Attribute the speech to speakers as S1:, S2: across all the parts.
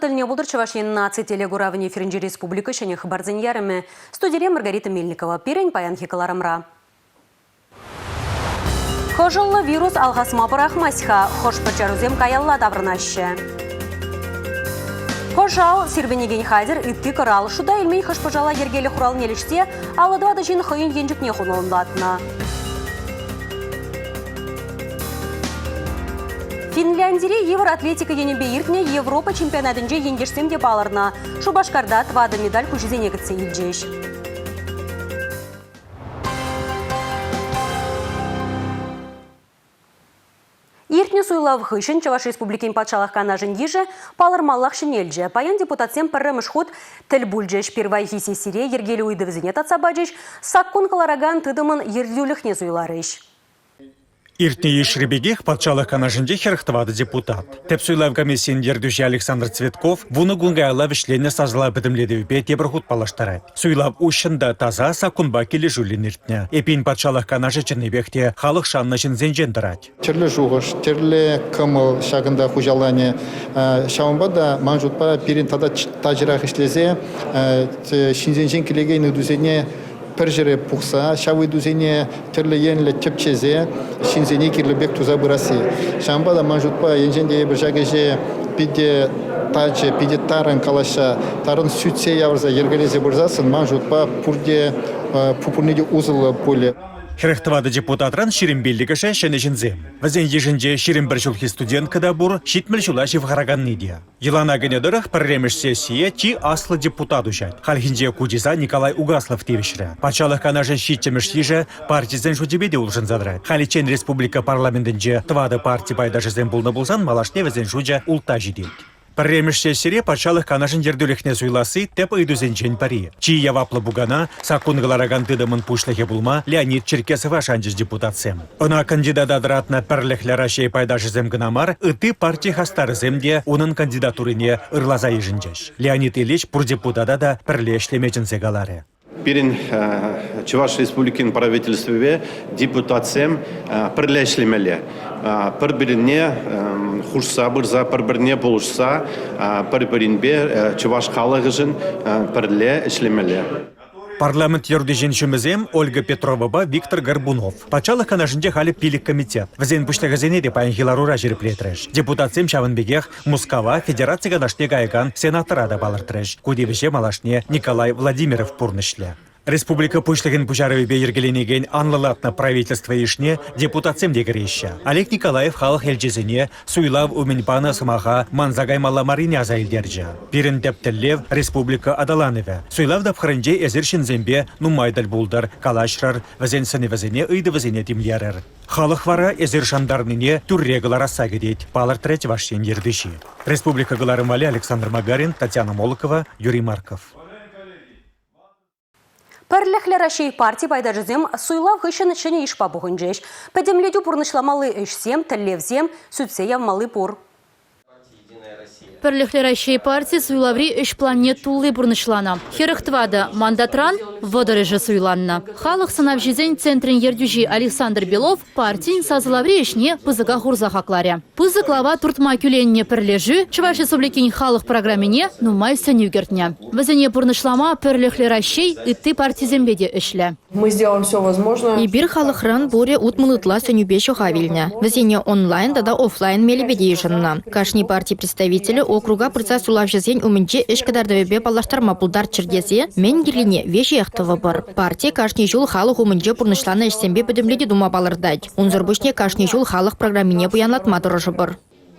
S1: тылне булдыр Чувашиян наци телегуравыне Ференджи Республика шене хабарзен ярыме. Студия Маргарита Мельникова. Перень паян хикаларамра. Хожылы вирус алғасма пырахмасха. Хош пачарузем каялла даврынаще. Хожал сирбенеген хайдер итти кырал. Шуда илмей хош пажала ергелі хурал неліште, аладвада жин хойын енжік не хунылындатына. Финляндия Евроатлетика енебе иртне Европа чемпионатынже еңгешсем деп алырна. Шубашкарда твады медаль күшізене кітсе елжеш. Иртне суйлав хышын Чуваш Республикин патшалық канажын ежі палырмаллақ шинелже. Паян депутатсем пірріміш худ тіл бүлжеш первай хисе сире ергелі уйды візіне татсабажеш саккун калараган тыдымын ерлюліхне суйларыш.
S2: Иртне ешребегех патшалық канажынде херхтывады депутат. Теп суйлав комиссиян ердуші Александр Цветков вуны гунгайла вишлене сазыла бідімледі үпе тебір худ палаштарай. Суйлав ушында таза сакунба келі жүлін иртне. Эпин патшалық канажы чыннебекте халық шанны жынзен жендірать.
S3: Терлі жуғыш, терлі кымыл шағында хужалане шауынба да манжутпа перин тада тажырақ ішлезе шинзен жен келегейні дүзене Пержере пухса, шавы дүзене терлі енлі тепчезе, шинзене кирлібек туза бұрасы. Шамбада манжутпа енженде бір жағеже пиде тажы, пиде тарын калаша, тарын сүтсе явырза ергелезе бұрзасын, манжутпа пурде пупурнеде узылы поле.
S2: Херхтывады депутатран ширимбеллігі шәшәне жінзем. Вазен ежінже ширим бір жылхи студент када бұр шитміл жылашев ғараган неде. Елана генедырық пірремеш сессия чи аслы депутат ұшад. Халхинже кудиза Николай Угаслов тевішірі. Патшалық канажын шитчемеш ежі партизен жудебеде ұлжын задрай. Халичен республика парламентінже твады парти байдашызен бұлны бұлсан малашне вазен жуджа ұлта жидет. Пірремеш сессире патшалық канажын ердулехне суйласы теп үйдузенчен пари. Чи яваплы бугана сакунгылараган тыдымын пушлахе булма Леонид Черкесов ашанчыз депутатсем. Она кандидатадыратна пірлехлі Рашей пайдашызем гынамар, ыты партия хастарыземде оның кандидатурине ырлаза ежінчеш. Леонид Ильич пурдепутада да пірлешлемечінсе галаре.
S4: Перен Чуваш Республикин правительстве депутатсем пірлешлемеле. Пір-біріне хұрса бұрза, пір-біріне болышса, пір-бірінбе Чуваш халық жын пірле ішлемеле.
S2: Парламент ердежен шумызем Ольга Петрова, Виктор Горбунов. Пачалық канашынде халі пилік комитет. Візен пүштіғізене де пайын хиларура жеріплетреш. Депутатсем Шавынбегех Мускава Федерация ганашне гайган сенатора да балыртреш. Кудевіше малашне Николай Владимиров пурнышле. Республика пушлыгын пужарывебе ергеленеген анлылатна правительство ишне депутатсем дегереща. Олег Николаев халық елжезіне суйлав уменьпана сымаға манзагаймала марине азайлдерджа. Пирін тептеллев республика адаланыве. Суйлав дапхарынже эзершін зембе нумайдал булдар, калашрар, вазенсыны вазене ыйды вазене тимлерер. Халық вара эзершандарныне түррегалар асагедет, палар треть вашен ердыши. Республика Галарымали Александр Магарин, Татьяна Молокова, Юрий Марков.
S1: Пірліхлі Рашей партии байдажызем суйлав ғышын ішіне ішпа бұғынжеш. Пәдемледу пұрнышламалы үшсем, тіллевзем, сүтсе явмалы пұр.
S5: Пірліхлі Рашей партии суйлаври үш планет тулы бұрнышлана. Херіхтвады мандатран водырыжы суйланна. Халық сынап жезен центрін ердюжи Александр Белов партийн сазылаври ішне пызыға ғурза хақларе. Пызы глава туртма күленне пірлежі Чуваш Республикин халық программине нумай сөнюгертне. Візіне бұрнышлама Пірліхлі Рашей итты партизембеде ішлі.
S6: Мы сделаем все возможное.
S7: И бир халықран буре утмылытла сөнюбеші хавильня. Візіне онлайн да офлайн мелебеде ешінна. Кашни партии представители округа пырца сулав жезен умінче ішкадардавебе балаштарма пулдар чергезе мен герлине веші яқтывы бар. Партия кашни жул халық умінче пұрнышланы ішсенбе бөдімледе дума балырдайд. Унзырбышне кашни жул халық программине буянлатма тұрыжы бар.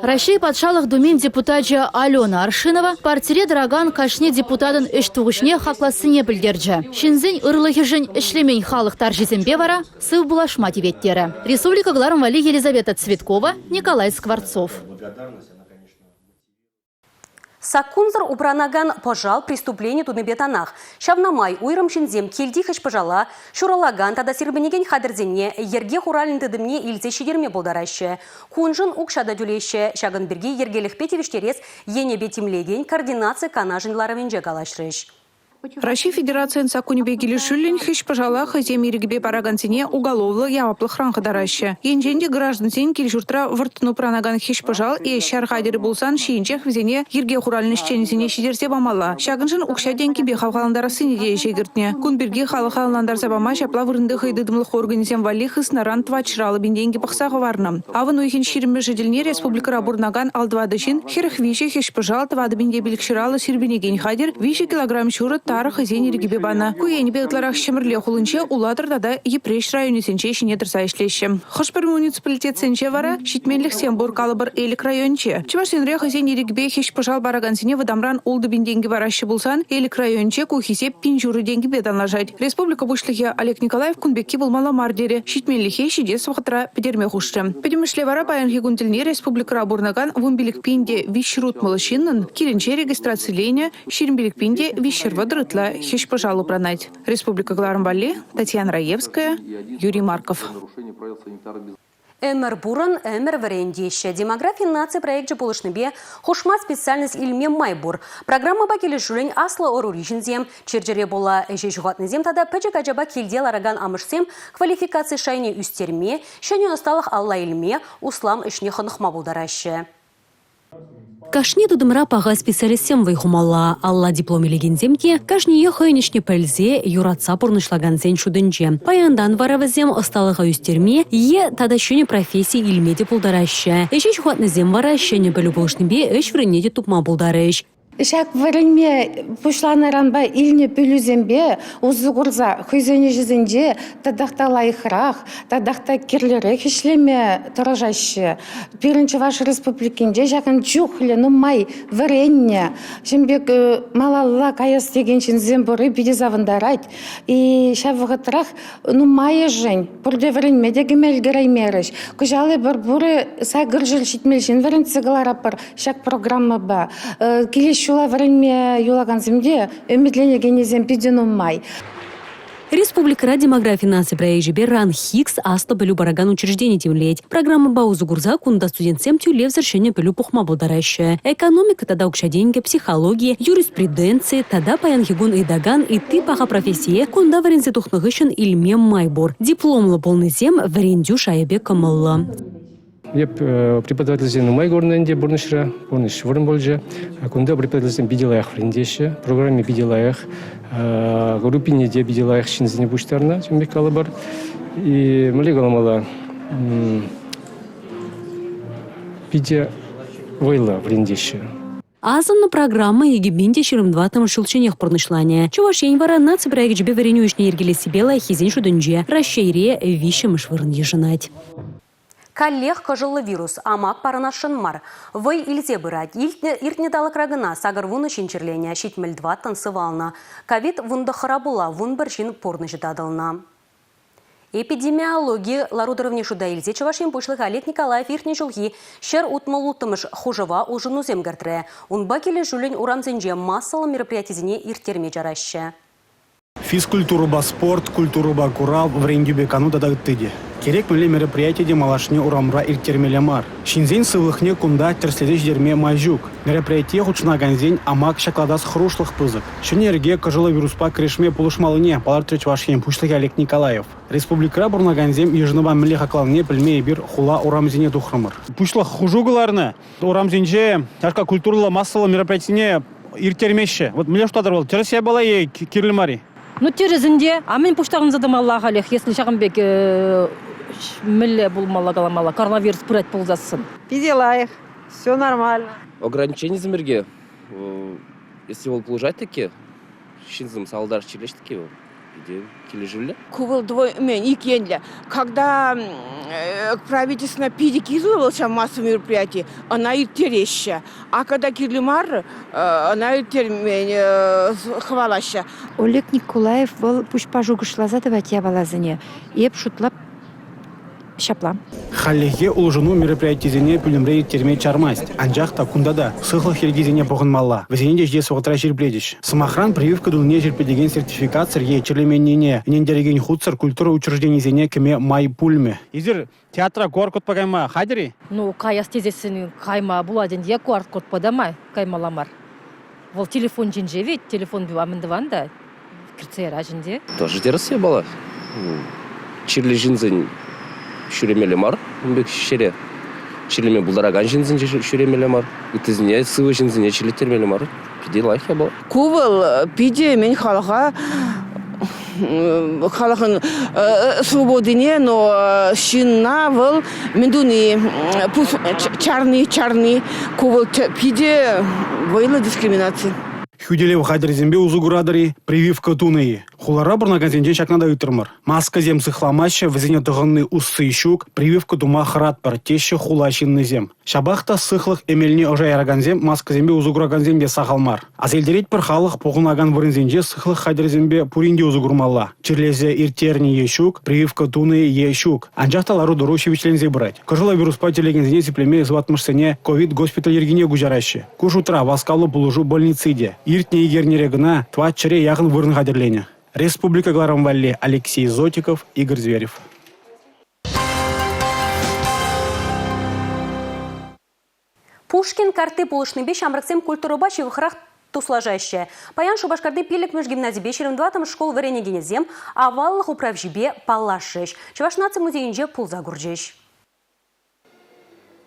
S5: Рашей патшалық думен депутатжа Алена Аршинова партире дыраган кашне депутатын үш туғышне хақласыне білдерджі. Шинзен ұрлығыжын ішлемень халықтар жезембе вара сыв булашма теветтері. Республика Гларымвали Елизавета Цветкова, Николай Скворцов.
S1: Саккунзар упранаган пожал преступление туныбетанах. Шавнамай уйрым шинзем келдихыш пожала, шуралаган тада сирбенеген хадырзене, ерге хуралин тыдымне илзе шидерме болдараще. Хунжын укшада дюлеще, шагынберге ергелих петевиштерес, ене бетимлеген координация канажынларывенже галашрыш.
S8: Россия Федерациян сакунебе келешүлін хыш пожалах земиригбе парагансине уголовлы яваплы хранхадараща. Енженде граждансен келешуртра выртыну пранаган хыш пожал и шархадері болсан шиинчех взене ерге хуральны шчензине шидерсе бамала. Шагыншын укша деньги бе хавхаландара сынеде ешегіртне. Кунберге халахаландар забама шапла вырынды хайдыдымлых организем вали хыснаран твачралы бен деньги пахсағы варным. Авын уйхин ширімбе жеделне республика рабурнаган алдвадышын херх виши хыш пожал твады бенде билікширалы сирбенеген хадер виши килограмм шуры тарых хозяйни регибебана. Куени бетларах щемрле хулынче улатыр дада Епреш районе сенче шине дырса ишлеще. Хошпер муниципалитет сенче вара шитменлих сембур калыбыр элик районче. Чувашсенре хозяйни регибе хищ пожал барагансине вадамран улды бин деньги бараще булсан элик районче кухисе пинжуры деньги беданлажать. Республика бушлихе Олег Николаев кунбекки булмала мардере шитменлихе шиде свахтра педерме хушты. Педемишле вара паян хигунтельне республика рабурнаган вумбилик пинде вишрут малышиннын киренче регистрации леня ширмбилик пинде вишерва дрытла хищ пожалу пронать. Республика Гларамбали, Татьяна Раевская, Юрий Марков.
S1: Эмер буран, эмер варендище. Демография нации проекте полышныбе хушма специальность ильме майбур. Программа бакели журень асла орурижинзем. Черджере бола эжей жугатнызем тада пэчек аджаба кильдел араган амышсем квалификации шайне үстерме, шайне осталых алла ильме услам ишне ханахма булдараще. Кашне тудымра пага специалистем вайхумалла. Алла дипломе легенземке, кашне ехайнишне пэльзе юратса пурнышлаганзен шудынже. Паяндан варавызем осталыға үстерме, тада шөне профессии илмеде пулдараще. Эшеш хуатнызем вара шөне бөлі болышныбе эш вренеде тупма пулдарыш.
S9: Шак варенме пушланаранба илне пүлюзембе узы курза хүйзене жезенде тадахта лайхрах, тадахта кирлере хишлеме торажаще. Пиринче ваш республикинде жакын чухле нумай варенне. Шембек малалла каяс дегеншин земборы биде завандарать. И шавгытрах нумай жень. Пурде варенме дегемел граймерыш. Кужалы барбуры сагыржыл шитмелшин варен цыгаларапар шак программа ба. Килеш Шула время юлаган земде медление генезем пидену май.
S1: Республика демографии нации проезжи ран Хикс аста пылю бараган учреждений темлеть. Программа Баузу Гурза кунда студентсем тюле взершение пылю пухма болдаращая. Экономика тада укшаденька, психология, юриспруденция, тада паян хигун и даган и ты паха профессия кунда варензе тухнагышын ильмем майбор. Дипломлы полный зем варендю шайбе камалла.
S10: Я преподаватель май горненде бурнышра, бурныш вырнболже, кунда преподаватель биделаях врендеше, программе биделаях, группине де биделаях шинзине буштарна, чем бекалабар, и малегаламала биде войла врендеше.
S1: Азанна программа егибинде ширымдватым шылченех порнышлане. Чувашень вара наци проектжбе варенюшне ергеле сибела хизин шудынже, расшейре вишем швырн еженать. Коллег кожылы вирус, амак паранашын мар. Вой илзе бырать, иртне далы крагына, сагар вуны шинчерлене, щитмель 2 танцевална. Ковид вунда харабула, вун біршін порны жидадылна. Эпидемиология ларудыровне шуда илзе чувашен пушлых Олег Николаев иртне жылги, шер утмалутымыш хужыва ужыну земгартре. Унба келе жүлін урамзенже массалы мероприятизине иртерме жараще.
S11: Физкультура, спорт, культура, кура, врендюбе кану дадагтыде. Керек мөле мероприятие малашне урамра иртермелемар. Шинзен сывыхне кунда терследеш дерме мажук. Мероприятие хучна ганзень амак шакладас хрушлых пызык. Шенерге кожылы вируспа крешме полушмалыне палартреч вашхен пушлых Олег Николаев. Республика бурна ганзем ежныба міле хаклавне пілме бир хула урамзене тухрымыр.
S2: Пушлых хужугаларны урамзенже ташка культурла массалы мероприятие иртермеше. Вот міле штадыр бол. Тересия бала Кирилл Мари.
S12: Ну терезінде, амин пуштағын задым Аллах алех, если шағынбек мілі болмала каламала, коронавирус пырать ползасын.
S6: Пиделаях, все нормально.
S13: Ограничения замерге. Если ол полужать таки, шинзым салдар чилеш таки, иде кележулі.
S14: Кувыл двой мен икенле. Когда правительство перекидывало массовые мероприятия, она и тереща. А когда Кирлимар, она и хвалаща.
S15: Олег Николаев был пусть пожугышла задавать я балазыне. Еп шутлап шапла.
S11: Халлеге улжыну мероприятизене пүлімрей терме чармасть. Анжақта кундада сықлық хергезене бұғынмалла. Везенде жде соғытра жерпледіш. Самахран прививка дулне жерпледеген сертификат сырге черлеменнене. Нендереген худсыр культура учрежденизене кеме май пульме.
S2: Изір театра коркут пагайма хадери?
S12: Ну, каяс тезесін кайма буладен, я куарт кот подамай, каймаламар. Вол телефон жинжевит, телефон бивамын диванда. Кирцер ажинде.
S13: Тоже терсе бала. Чирле жинзен шүремеле мар. Бек шере. Чирлеме булдараган жинзен шүремеле мар. Үтізіне сывы жинзене чирле термеле мар. Пиде лайхя бала.
S14: Кувал пиде мен халаха халахын свободине, но шинна вал мендуни чарный кувал пиде вайла дискриминация.
S11: Хюделев хадерзембе узугурадари прививка туны. Хулара бурнагазенде чакнада үтірмір. Маска зем сыхламаще візене тұғынны ұссы щук, прививка тума храт пар теші хулашинны зем. Шабахта сыхлық эмеліне ожай араганзем, маска зембе узугураганзембе сахалмар. Азелдерет пір халық поғынаган вырынзенде сыхлық хадерзембе пуринде узугурмалла. Чирлезе иртерни ещук, прививка туны ещук. Анжақта лару дорощевичлензе брать. Кожила вирус пателегензене сиплеме зватмышсене ковид госпиталь ергене гужараще. Куш утра васкалы пулужу больнициде. Иртне егернерегына тват чыре яғын вырын хадерлене. Республика Гларамвалли, Алексей Зотиков, Игорь Зверев.
S1: Пушкин карты пулышны беш амраксем культуроба чевыхрах туслажаще. Паян Шубашкарды пилик меж гимназии бешерем 2 школ варене генезем, а валлах управжибе палашеш. Чевашнацы музейинже пулза гурджеш.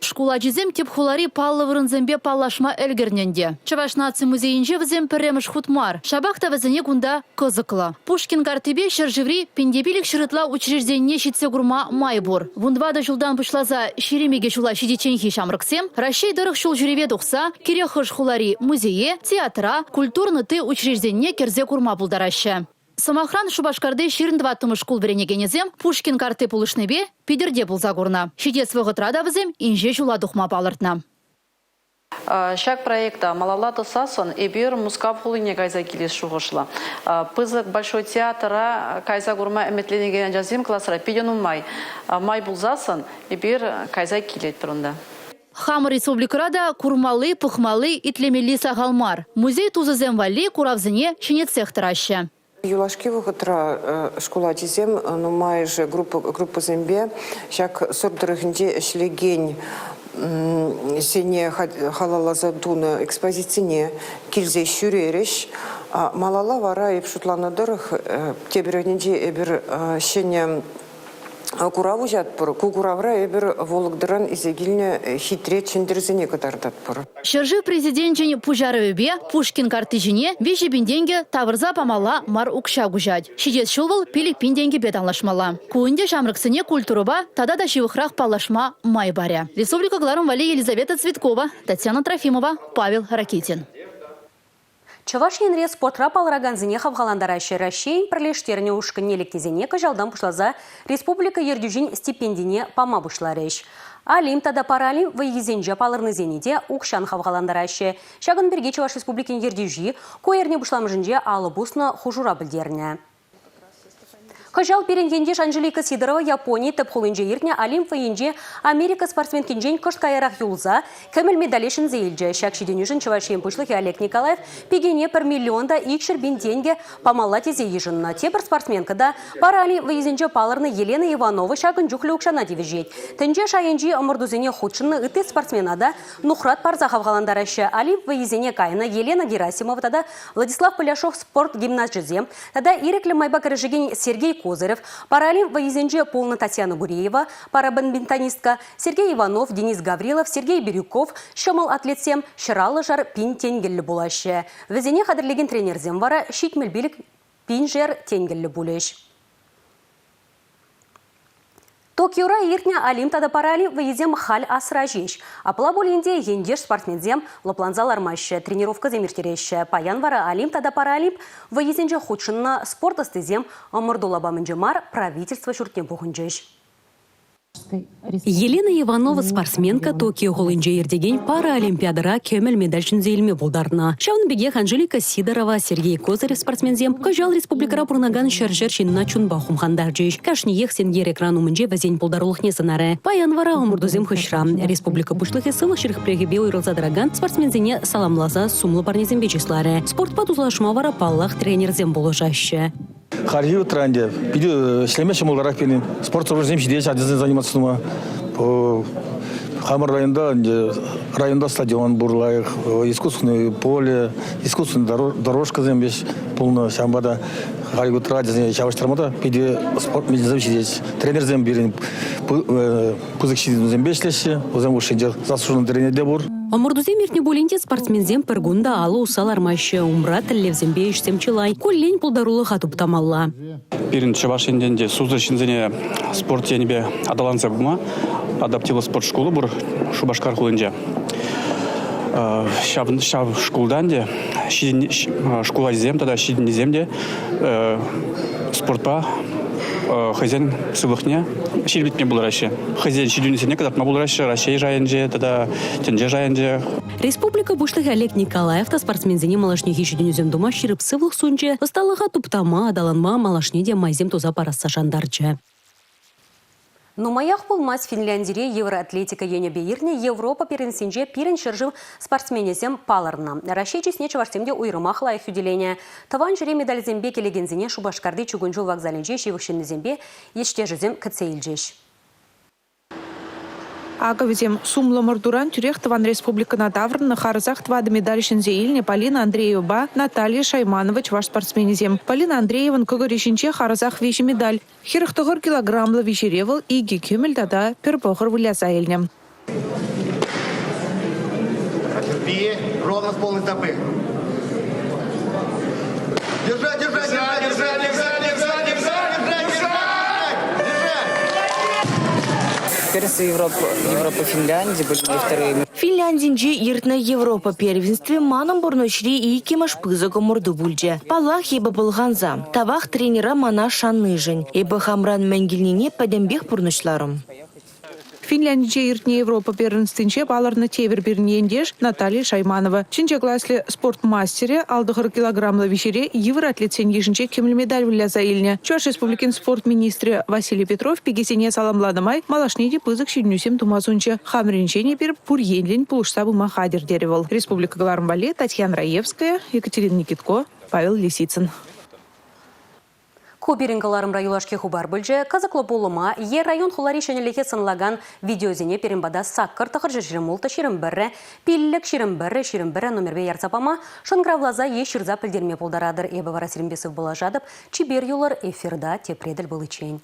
S5: Школа жезем теп хулари паллы вырынзембе паллашма элгерненде. Чавашнацы музейинже візем піреміш хутмар. Шабақта візіне гунда кызықла. Пушкин картыбе шыржыври пендебилік шырытла учрежденне шитсе гурма майбур. Вундвада жылдан пышлаза шеремеге шула шидеченхи шамрыксем, Рашей дырық шул жүреве дұқса, керехыш хулари музее, театра, культурны ты учрежденне керзе гурма булдарашы. Самохран Шубашкарды 22 школ генезем, Пушкин карты пулышнебе, пидерде булза гурна. Шидец вғытрада візем, инже жула дұқма балыртна.
S16: Шак проекта Малалата Сасон и бир мускап хулине кайза килес шугышла. Пызык Большой театра кайза гурма эметленеген жазим классра пиденумай. Май булзасын и бир кайза килет турунда.
S5: Хам республикарада курмалы, пухмалы, итлемели сағалмар. Музей тузызем вали куравзыне чинецех тараще.
S17: Юлашки вғытра школа тезем, но майже группа зембе, шак сордырыгынде шлеген сене халала задуна экспозицине килзе шүререш, малала вара епшутланадырых теберегенде эбір шене кураву жатпыр, кугуравра эбір волгдыран изегилне хитре чендерзене катардатпыр.
S5: Шыржы президентчен Пужаровебе Пушкин карты жіне веші бенденге тавырза памала мар укша гужать. Шидет шылвыл пилик пенденге беданлашмала. Куынде жамрыксыне культуруба тада да шивыхрах палашма май баря. Республика Гларамвалли, Елизавета Цветкова, Татьяна Трофимова, Павел Ракитин.
S1: Чавашнин спортра палраганзыне хавгаландарашы Рашейн пролештерне ушкы нелектезене кажалдан пушлаза республика ердюжин стипендине пама бушлареш. Алим тада паралим выезенже палырнызенеде укшан хавгаландарашы. Шагын берге Чаваш республикин ердюжи коерне бушламыжынже алыбусна хужура білдерне. Кажал перенгенде Анжелика Сидорова Япония тып хулынже иртне Алим фейнже Америка спортсменкинжен кышт кайрах юлза көміл медалешін зейлже. Шакшиденюжын Чавашен пушлых Олег Николаев пегене пір миллионда икшір бин деньги памалла тезе ежынна. Тепір спортсменкада парали выезенже палырны Елена Иванова шагын жүхлі укшана девежет. Тінже шайынжи ымырдузене худшынны ыты спортсменада Нухрат парзахав галандарашы Алим выезене кайына Елена Герасимова тада Владислав Поляшов спорт гимназжезем тада иреклі майба кіржеген Сергей Козырев, паралим воезенже полна Татьяна Гуреева, парабадминтонистка Сергей Иванов, Денис Гаврилов, Сергей Бирюков, шомал атлетсем шыралы жар пин тенгелі булашы. Везене қадырлеген тренерзем вара шитмел билік пин жер тенгелі булеш. Токиора иртне Алим тада парали выезем халь асражеш. Апла болинде ендеш спортсмензем лапланзалармашы. Тренировка земиртереші. Паян вара Алим тада парали выезенже худшынна спорт астызем амырдулабамынжымар правительство шурткен бұғынжеш.
S18: Елена Иванова спортсменка Токио голынже ердеген параолимпиадара көміл медальшін зейлме болдарына. Шаунбеге Анжелика Сидорова, Сергей Козырев спортсмензем кажал республикара пурнаган шаржер шинна чунба хумхандар жеш. Кашни ех сенгер экрану мынже вазень полдарулых несанары. Паян вара умурдузем хышра. Республика пушлыхе сылых шерхпрегебе уйрылзадараган спортсмензене саламлаза сумлы парнезем бечеслары. Спорт подузлашма вара паллах тренерзем болужаще.
S19: Харгию тренде, биду шлеме шамуларак пеним. Спорт соврежем шидеш адизен заниматься тума.
S11: Хамар районда стадион бурлайық, искусственное поле, искусственная дорожка зембеш, полно шамбада. Халигут радио чаваштармада, пиде спорт медицинский тренер земберин, пузык зембешлеши, уземушинджер заслуженный тренер дебур.
S18: Омурдузе миртне боленте спортсмензем пергунда алы усалар майшы умра тіллевзембе ішсем чылай. Коллень пулдарулы хатуп тамалла.
S10: Перін чавашенденде сузыршынзене спорт енебе адаланса бума, адаптивы спорт школы бұр Шубашкар хулынже. Шав школданде, школа зем, тогда шидин земде, спортпа хозяин сывыхне шилбитме был раще. Хозяин шидюнесене, когда был раще, раще жаянже, тогда тенже жаянже.
S18: Республика Буштығы Олег Николаев та спортсмензене малашне хишидюнезем дома ширып сывлық сунже, ысталыға туптама, адаланма малашне де майзем тоза парасса жандарчы.
S1: Нумаях пулмас Финляндире Евроатлетика енебе ирне Европа перенсенже пирен шыржыв спортсменезем паларна. Рашечесне чаварсемде уйрымах лайық юделение. Таван жире медаль зембе келегензене Шубашкарды чугунжул вокзаленже шивықшынны зембе еште кыцейлжеш.
S8: Агавизем сумлы мордуран тюрех Таван Республикана Таврна Харзах твады медаль шинзеильне Полина Андреева, Наталья Шайманова чваш спортсменезем. Полина Андрееван көгөришинче Харзах вещи медаль. Хирықтығыр килограммлы вещеревал и гекюмель тада перпохыр вылясаильне.
S19: Бей, ровно с полной стопы. Держать!
S20: Первенство Европы Финляндии были мои вторые.
S21: Финляндинже иртна Европа первенстве маном бурночри и кемаш пызыгы мурду бульже. Палах ебі булганза. Тавах тренера мана шанныжын. Ебі хамран мәнгілнене падембех бурночларым.
S8: Финляндия иртне Европа первенственче баларны тевер бирнендеш Наталья Шайманова. Чинче классле спортмастере алдығыр килограммлы вещере Евроатлетсен ешінче кемлі медаль вля заилне. Чуваш республикин спорт министрі Василий Петров пегесене саламладымай малашнеде пызык шиднюсем тумазунче хамренчене бер пурьенлен пулышса бума хадер деревал. Республика Галармбале, Татьяна Раевская, Екатерина Никитко, Павел Лисицын.
S1: Куберингаларым райулашке хубар бүлже, казаклы болыма, е район хулари шенелеке сынлаган видеозене перембада саккар тахыр жиремулта ширембірі, пиллік ширембірі номербе ярцапама, шонгравлаза е ширза пілдерме полдарадыр, ебі вара сирембесів была жадып, чибер юлар эфирда тепреділ был ичень.